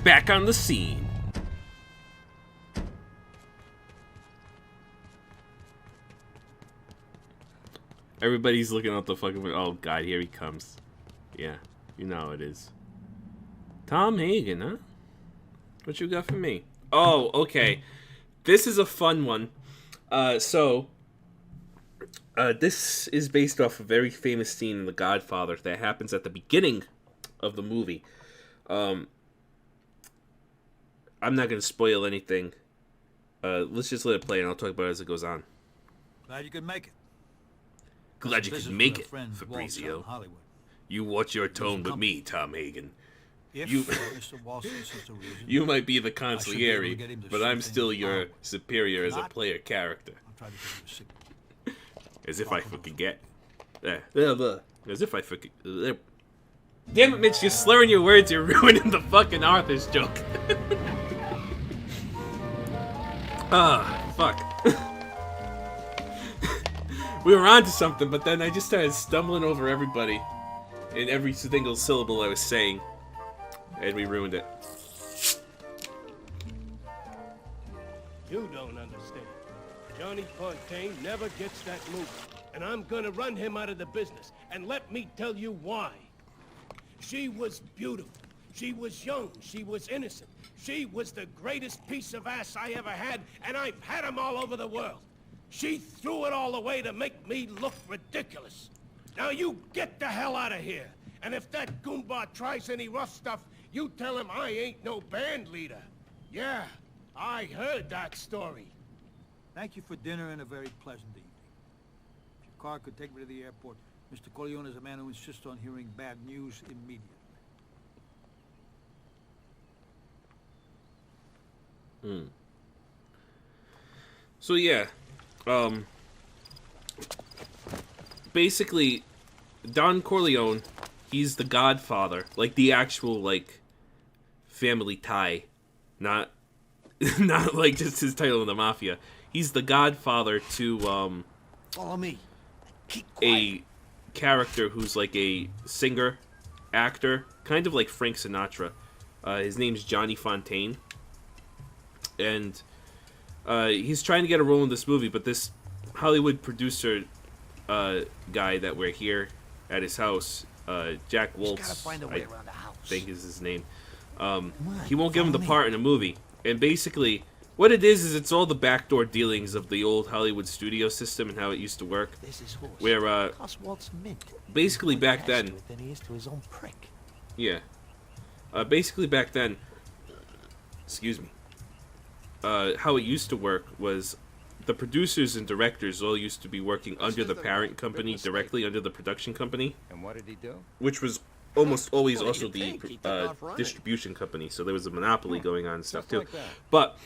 back on the scene. Everybody's looking out the fucking window. Oh god, here he comes. Yeah, you know how it is. Tom Hagen, huh? What you got for me? Oh, okay. This is a fun one. This is based off a very famous scene in The Godfather that happens at the beginning of the movie. I'm not going to spoil anything. Let's just let it play and I'll talk about it as it goes on. Glad you could make it. Glad you could make it, Fabrizio. You watch your tone with me, Tom Hagen. You you might be the consigliere, but I'm still your superior as a player character. As if I fucking get. As if I fucking. Damn it, Mitch, you're slurring your words, you're ruining the fucking Arthur's joke. Fuck. We were on to something, but then I just started stumbling over everybody in every single syllable I was saying. And we ruined it. You don't understand. Johnny Fontaine never gets that movie. And I'm gonna run him out of the business. And let me tell you why. She was beautiful. She was young. She was innocent. She was the greatest piece of ass I ever had, and I've had them all over the world. She threw it all away to make me look ridiculous. Now you get the hell out of here. And if that Goomba tries any rough stuff, you tell him I ain't no band leader. Yeah, I heard that story. Thank you for dinner and a very pleasant evening. If your car could take me to the airport, Mr. Corleone is a man who insists on hearing bad news immediately. So yeah, basically, Don Corleone, he's the Godfather, like the actual like family tie, not not like just his title in the mafia. He's the Godfather to Follow me. a character who's like a singer, actor, kind of like Frank Sinatra. His name's Johnny Fontaine, and he's trying to get a role in this movie, but this Hollywood producer guy that we're here at his house, Jack Woltz, I think is his name, he won't give him the part in the movie. And basically, what it is it's all the backdoor dealings of the old Hollywood studio system and how it used to work. Where, basically back then... Yeah. Basically back then... Excuse me. How it used to work was the producers and directors all used to be working under the parent company, directly under the production company. And what did he do? Which was almost always also the distribution company, so there was a monopoly going on and stuff too. But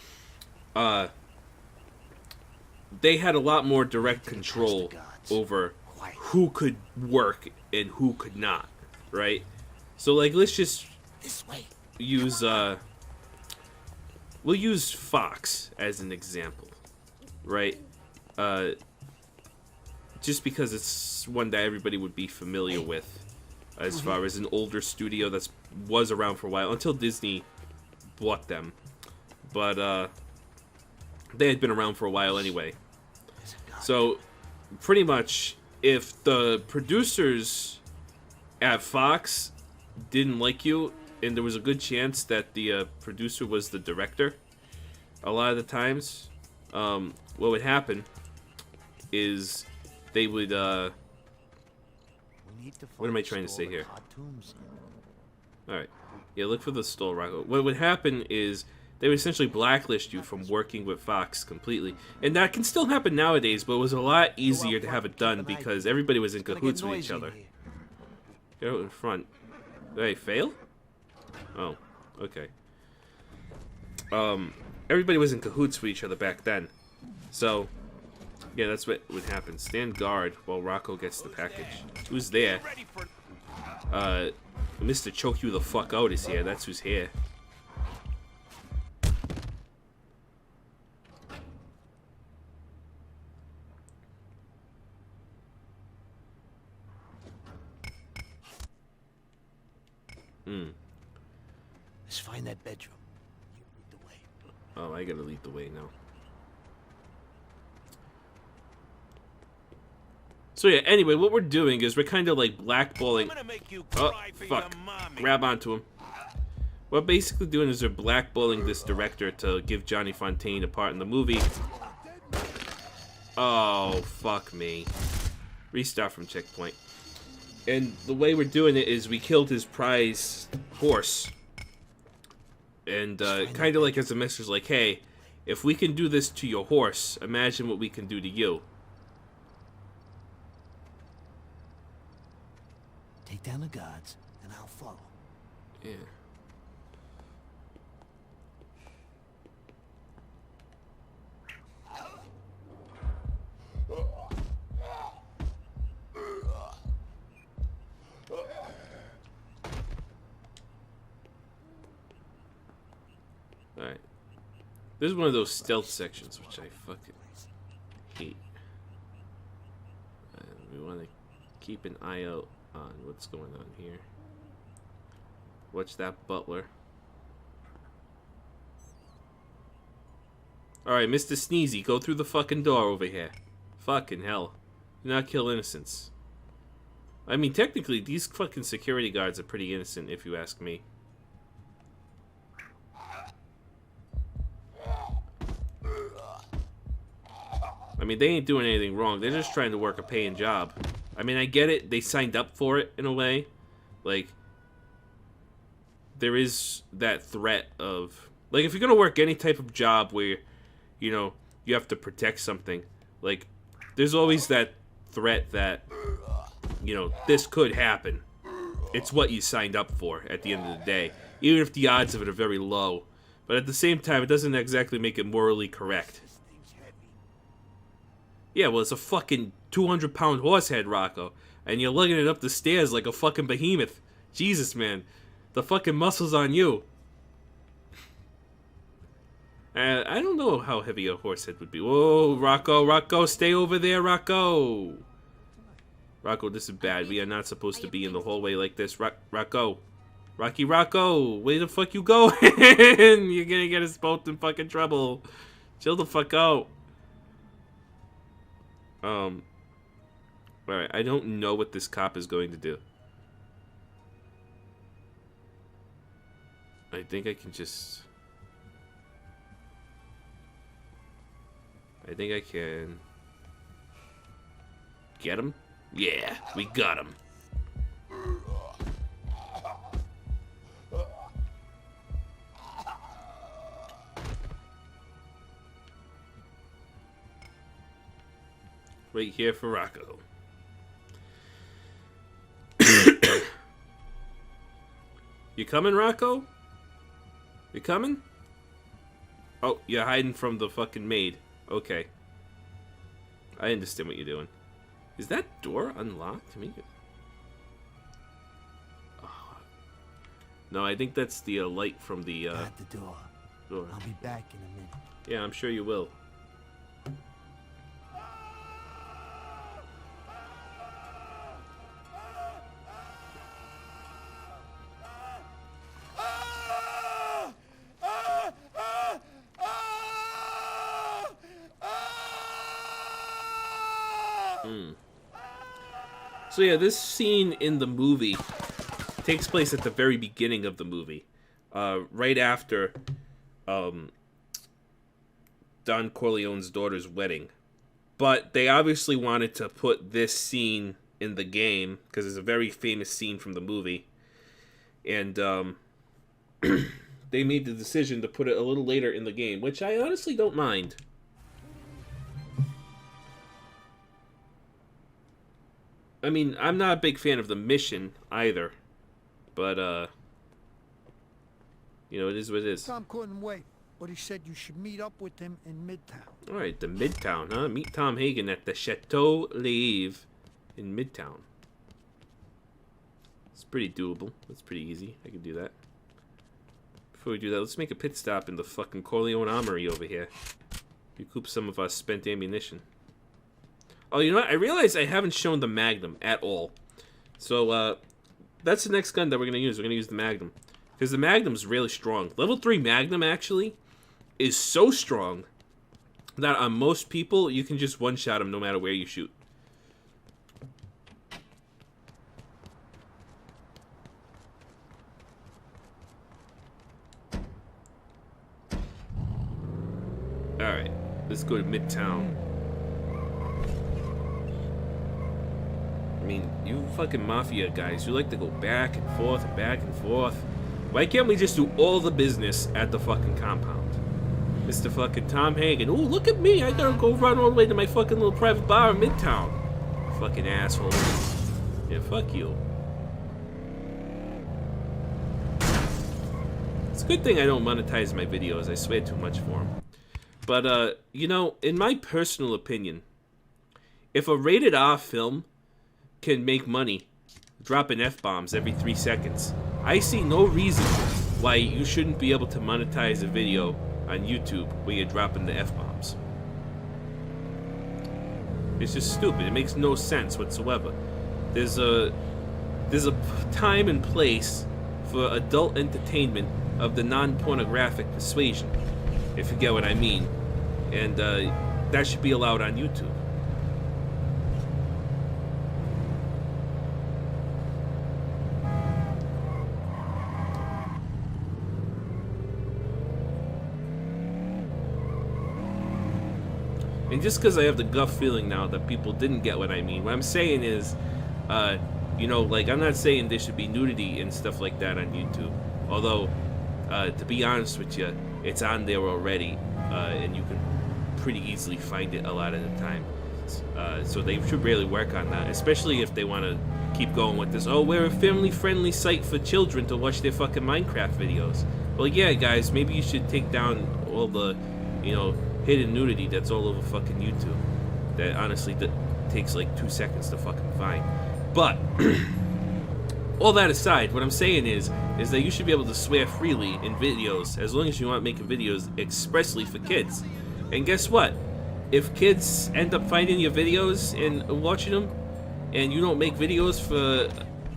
they had a lot more direct control over who could work and who could not, right? So like, let's just use we'll use Fox as an example, right? Just because it's one that everybody would be familiar with, as far as an older studio that was around for a while until Disney bought them. But they had been around for a while anyway. So pretty much, if the producers at Fox didn't like you, and there was a good chance that the producer was the director, a lot of the times, what would happen is they would, what am I trying to say here? Alright. Yeah, look for the stall, Rocco. What would happen is they would essentially blacklist you from working with Fox completely. And that can still happen nowadays, but it was a lot easier to have it done because everybody was in cahoots with each other. Get out in front. Did I fail? Oh, okay. Everybody was in cahoots with each other back then. So, yeah, that's what would happen. Stand guard while Rocco gets the package. Who's there? Mr. Choke You the Fuck Out is here. That's who's here. Let's find that bedroom. You lead the way. Oh, I gotta lead the way now. So yeah, anyway, what we're doing is we're kind of like blackballing... Oh, fuck. Grab onto him. What we're basically doing is we're blackballing this director to give Johnny Fontaine a part in the movie. Oh, fuck me. Restart from checkpoint. And the way we're doing it is we killed his prize horse. And kind of like as a message like, hey, if we can do this to your horse, imagine what we can do to you. Take down the guards, and I'll follow. Yeah. Alright. This is one of those stealth sections, which I fucking hate. We want to keep an eye out on what's going on here. Watch that butler. Alright, Mr. Sneezy, go through the fucking door over here. Fucking hell. Do not kill innocents. I mean, technically, these fucking security guards are pretty innocent, if you ask me. I mean, they ain't doing anything wrong. They're just trying to work a paying job. I mean, I get it. They signed up for it, in a way. Like, there is that threat of... Like, if you're gonna work any type of job where, you know, you have to protect something, like, there's always that threat that, you know, this could happen. It's what you signed up for at the end of the day. Even if the odds of it are very low. But at the same time, it doesn't exactly make it morally correct. Yeah, well, it's a fucking 200-pound horse head, Rocco. And you're lugging it up the stairs like a fucking behemoth. Jesus, man. The fucking muscles on you. I don't know how heavy a horse head would be. Whoa, Rocco, Rocco, stay over there, Rocco. Rocco, this is bad. We are not supposed to be in the hallway like this. Rocco. Rocky Rocco, where the fuck you going? You're gonna get us both in fucking trouble. Chill the fuck out. Alright, I don't know what this cop is going to do. I think I can just... I think I can... Get him? Yeah, we got him. Wait here for Rocco. You coming, Rocco? You coming? Oh, you're hiding from the fucking maid. Okay. I understand what you're doing. Is that door unlocked? Oh. No, I think that's the light from the Got the door. I'll be back in a minute. Yeah, I'm sure you will. So yeah, this scene in the movie takes place at the very beginning of the movie, right after Don Corleone's daughter's wedding. But they obviously wanted to put this scene in the game because it's a very famous scene from the movie, and they made the decision to put it a little later in the game, which I honestly don't mind. I mean, I'm not a big fan of the mission either, but you know, it is what it is. Tom couldn't wait, but he said you should meet up with him in Midtown. All right, the Midtown, huh? Meet Tom Hagen at the Chateau Live in Midtown. It's pretty doable. It's pretty easy. I can do that. Before we do that, let's make a pit stop in the fucking Corleone Armory over here. Recoup some of our spent ammunition. Oh, you know what? I realize I haven't shown the Magnum at all. So, that's the next gun that we're going to use. We're going to use the Magnum. Because the Magnum's really strong. Level 3 Magnum, actually, is so strong that on most people, you can just one-shot them no matter where you shoot. Alright, let's go to Midtown. I mean, you fucking Mafia guys, you like to go back and forth and back and forth. Why can't we just do all the business at the fucking compound? Mr. fucking Tom Hagen. Ooh, look at me, I gotta go run all the way to my fucking little private bar in Midtown. Fucking asshole. Yeah, fuck you. It's a good thing I don't monetize my videos, I swear too much for them. But, you know, in my personal opinion, if a rated R film can make money dropping F-bombs every 3 seconds, I see no reason why you shouldn't be able to monetize a video on YouTube where you're dropping the F-bombs. It's just stupid. It makes no sense whatsoever. There's a time and place for adult entertainment of the non-pornographic persuasion, if you get what I mean. And that should be allowed on YouTube. And just because I have the gut feeling now that people didn't get what I mean, what I'm saying is, you know, like, I'm not saying there should be nudity and stuff like that on YouTube. Although, to be honest with you, it's on there already, and you can pretty easily find it a lot of the time. So they should really work on that, especially if they want to keep going with this. Oh, we're a family-friendly site for children to watch their fucking Minecraft videos. Well, yeah, guys, maybe you should take down all the, you know, hidden nudity that's all over fucking YouTube. That honestly takes like 2 seconds to fucking find. But all that aside, what I'm saying is that you should be able to swear freely in videos as long as you aren't making videos expressly for kids. And guess what? If kids end up finding your videos and watching them, and you don't make videos for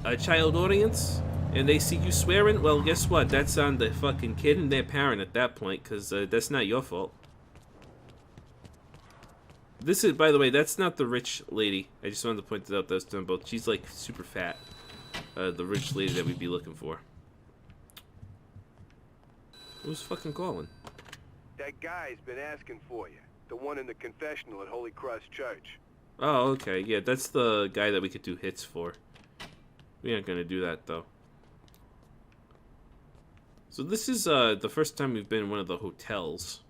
a child audience, and they see you swearing, well, guess what? That's on the fucking kid and their parent at that point, because that's not your fault. This is, by the way, that's not the rich lady. I just wanted to point it out. That's done both. She's like super fat. The rich lady that we'd be looking for. Who's fucking calling? That guy's been asking for you. The one in the confessional at Holy Cross Church. Oh, okay. Yeah, that's the guy that we could do hits for. We aren't gonna do that though. So this is the first time we've been in one of the hotels.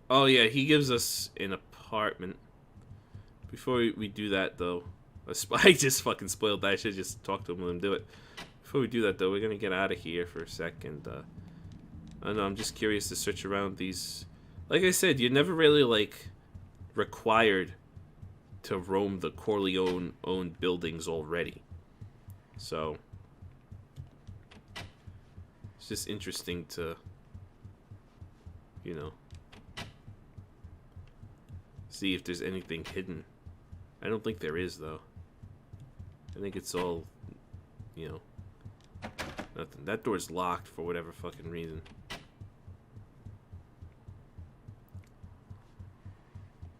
Oh yeah, he gives us an apartment. Before we do that though, I just fucking spoiled that. I should just talk to him and let him do it. Before we do that though, we're gonna get out of here for a second. I don't know, I'm just curious to search around these. Like I said, you're never really like required to roam the Corleone-owned buildings already. So it's just interesting to, you know, see if there's anything hidden. I don't think there is, though. I think it's all, you know, nothing. That door's locked for whatever fucking reason.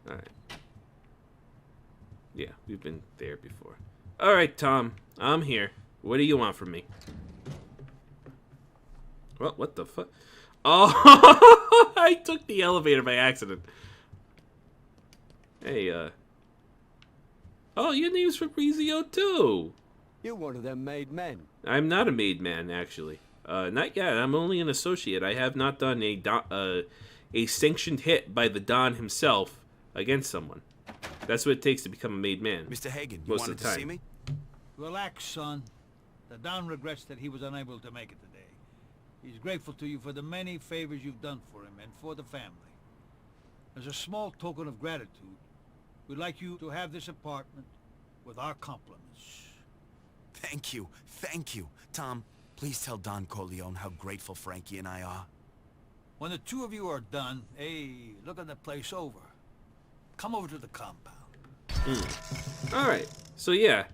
Alright. Yeah, we've been there before. Alright, Tom. I'm here. What do you want from me? Well, what the fuck? Oh, I took the elevator by accident. Hey, oh, your name's Fabrizio, too. You're one of them made men. I'm not a made man, actually. Not yet. I'm only an associate. I have not done a sanctioned hit by the Don himself against someone. That's what it takes to become a made man. Mr. Hagen, you Most wanted of the to time. see me? Relax, son. The Don regrets that he was unable to make it today. He's grateful to you for the many favors you've done for him and for the family. As a small token of gratitude, we'd like you to have this apartment with our compliments. Thank you. Thank you. Tom, please tell Don Corleone how grateful Frankie and I are. When the two of you are done, hey, look at the place over. Come over to the compound. Alright, so yeah.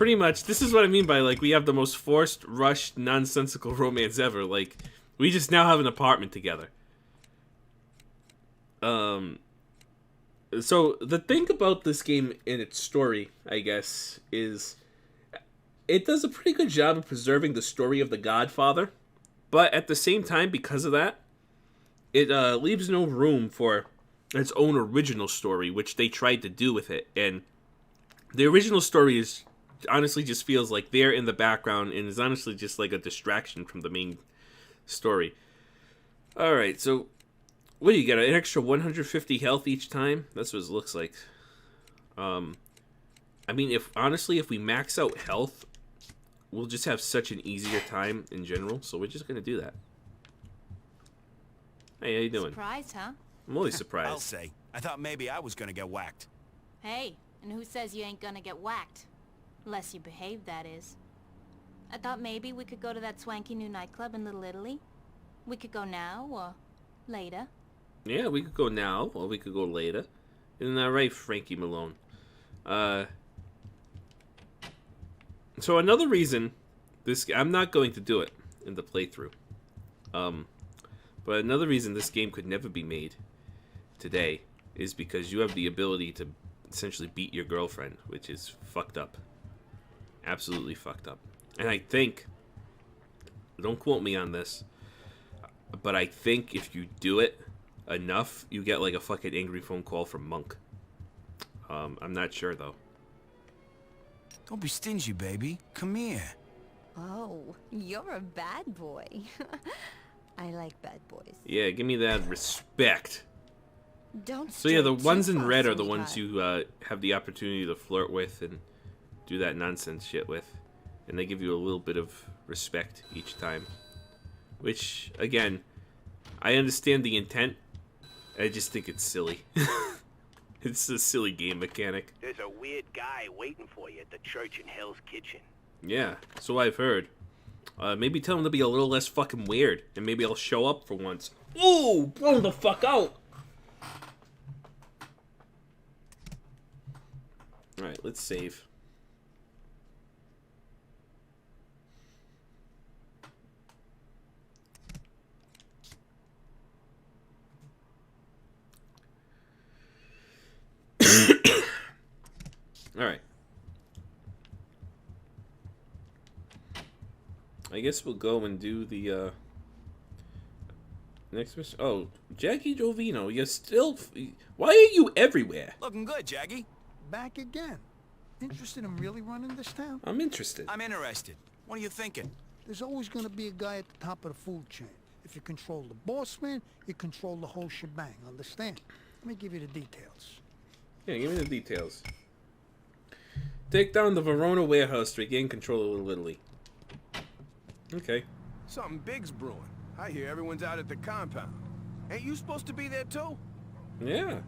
Pretty much. This is what I mean by, like, we have the most forced, rushed, nonsensical romance ever. Like, we just now have an apartment together. So, the thing about this game in its story, I guess, is it does a pretty good job of preserving the story of the Godfather, but at the same time, because of that, it leaves no room for its own original story, which they tried to do with it. And the original story is honestly just feels like they're in the background and is honestly just like a distraction from the main story. Alright, so what do you get? An extra 150 health each time? That's what it looks like. I mean, if we max out health, we'll just have such an easier time in general, so we're just gonna do that. Hey, how you doing? Surprised, huh? I'm always surprised. I'll say. I thought maybe I was gonna get whacked. Hey, and who says you ain't gonna get whacked? Unless you behave, that is. I thought maybe we could go to that swanky new nightclub in Little Italy. We could go now, or later. Yeah, we could go now, or we could go later. Isn't that right, Frankie Malone? So another reason I'm not going to do it in the playthrough. But another reason this game could never be made today is because you have the ability to essentially beat your girlfriend, which is fucked up. Absolutely fucked up. And I think, don't quote me on this, but I think if you do it enough, you get like a fucking angry phone call from Monk. I'm not sure though. Don't be stingy, baby. Come here. Oh, you're a bad boy. I like bad boys. Yeah, give me that respect. Don't. So yeah, the stray ones too in far, red are the sweetheart. ones you have the opportunity to flirt with and do that nonsense shit with. And they give you a little bit of respect each time. Which, again, I understand the intent. I just think it's silly. It's a silly game mechanic. There's a weird guy waiting for you at the church in Hell's Kitchen. Yeah, so I've heard. Maybe tell him to be a little less fucking weird, and maybe I'll show up for once. Ooh, blow the fuck out! Alright, let's save. Alright. I guess we'll go and do the, next mission. Oh, Jackie Jovino, you're still... Why are you everywhere? Looking good, Jackie. Back again. Interested in really running this town? I'm interested. I'm interested. What are you thinking? There's always going to be a guy at the top of the food chain. If you control the boss man, you control the whole shebang, understand? Let me give you the details. Yeah, give me the details. Take down the Verona warehouse to regain control of Little Italy. Okay. Something big's brewing. I hear everyone's out at the compound. Ain't you supposed to be there too? Yeah.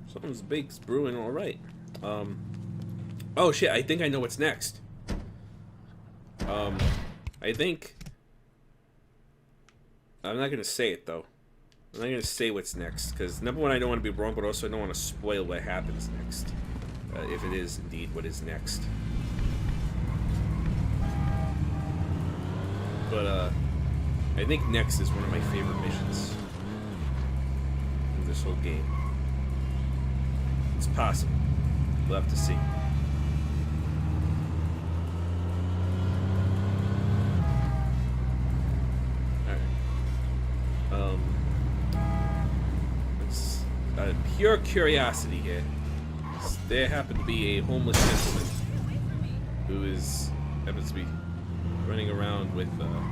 Something's big's brewing, alright. Oh shit, I think I know what's next. I think... I'm not gonna say it, though. I'm not gonna say what's next, because number one, I don't want to be wrong, but also I don't want to spoil what happens next. If it is indeed what is next. But, I think next is one of my favorite missions in this whole game. It's possible. We'll have to see. Alright. It's out of pure curiosity here. There happened to be a homeless gentleman who happens to be running around with a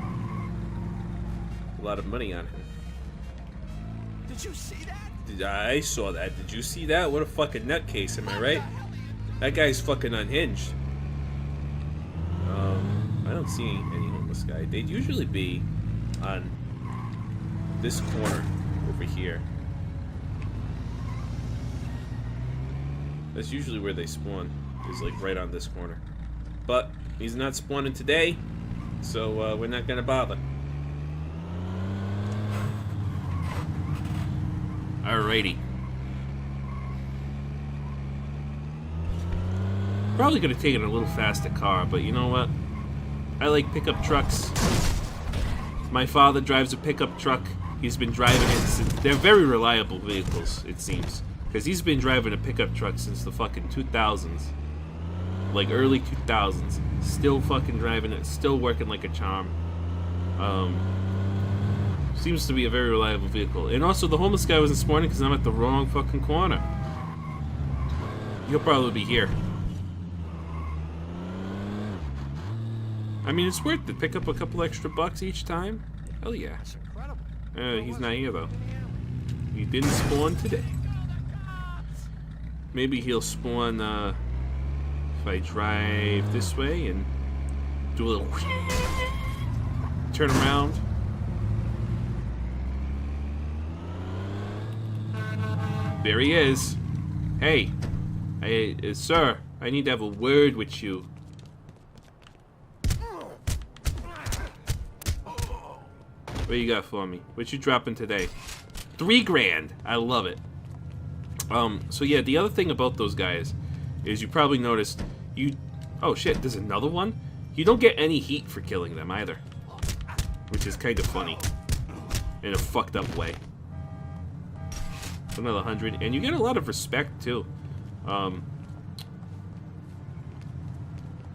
lot of money on him. Did you see that? I saw that. Did you see that? What a fucking nutcase, am I right? That guy's fucking unhinged. I don't see any homeless guy. They'd usually be on this corner over here. That's usually where they spawn, is like right on this corner. But he's not spawning today, so we're not gonna bother. Alrighty. Probably could have taken a little faster car, but you know what? I like pickup trucks. My father drives a pickup truck. He's been driving it since... They're very reliable vehicles, it seems. Because he's been driving a pickup truck since the fucking 2000s. Like, early 2000s. Still fucking driving it. Still working like a charm. Seems to be a very reliable vehicle. And also, the homeless guy wasn't spawning because I'm at the wrong fucking corner. He'll probably be here. I mean, it's worth it. Pick up a couple extra bucks each time. Hell yeah. He's not here, though. He didn't spawn today. Maybe he'll spawn, if I drive this way and do a little... turn around. There he is. Hey. Sir, I need to have a word with you. What you got for me? What you dropping today? 3 grand. I love it. So yeah, the other thing about those guys is you probably noticed you... Oh shit, there's another one? You don't get any heat for killing them either. Which is kind of funny. In a fucked up way. Another 100. And you get a lot of respect too.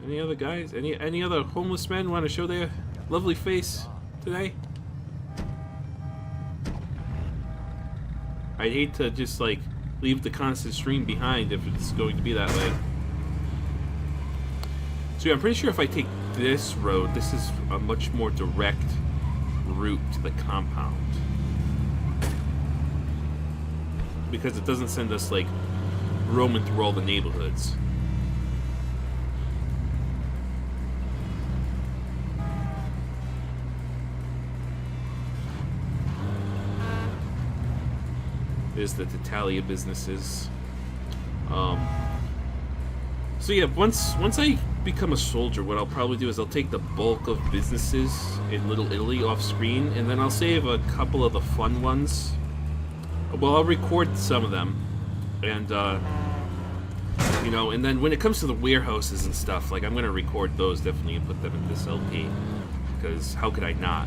Any other guys? Any other homeless men want to show their lovely face today? I'd hate to just like leave the constant stream behind if it's going to be that way. So yeah, I'm pretty sure if I take this road, this is a much more direct route to the compound. Because it doesn't send us like roaming through all the neighborhoods. There's the Tatalia businesses. So yeah, once I become a soldier, what I'll probably do is I'll take the bulk of businesses in Little Italy off screen, and then I'll save a couple of the fun ones. Well, I'll record some of them, and you know, and then when it comes to the warehouses and stuff, like I'm gonna record those definitely and put them in this LP, because how could I not?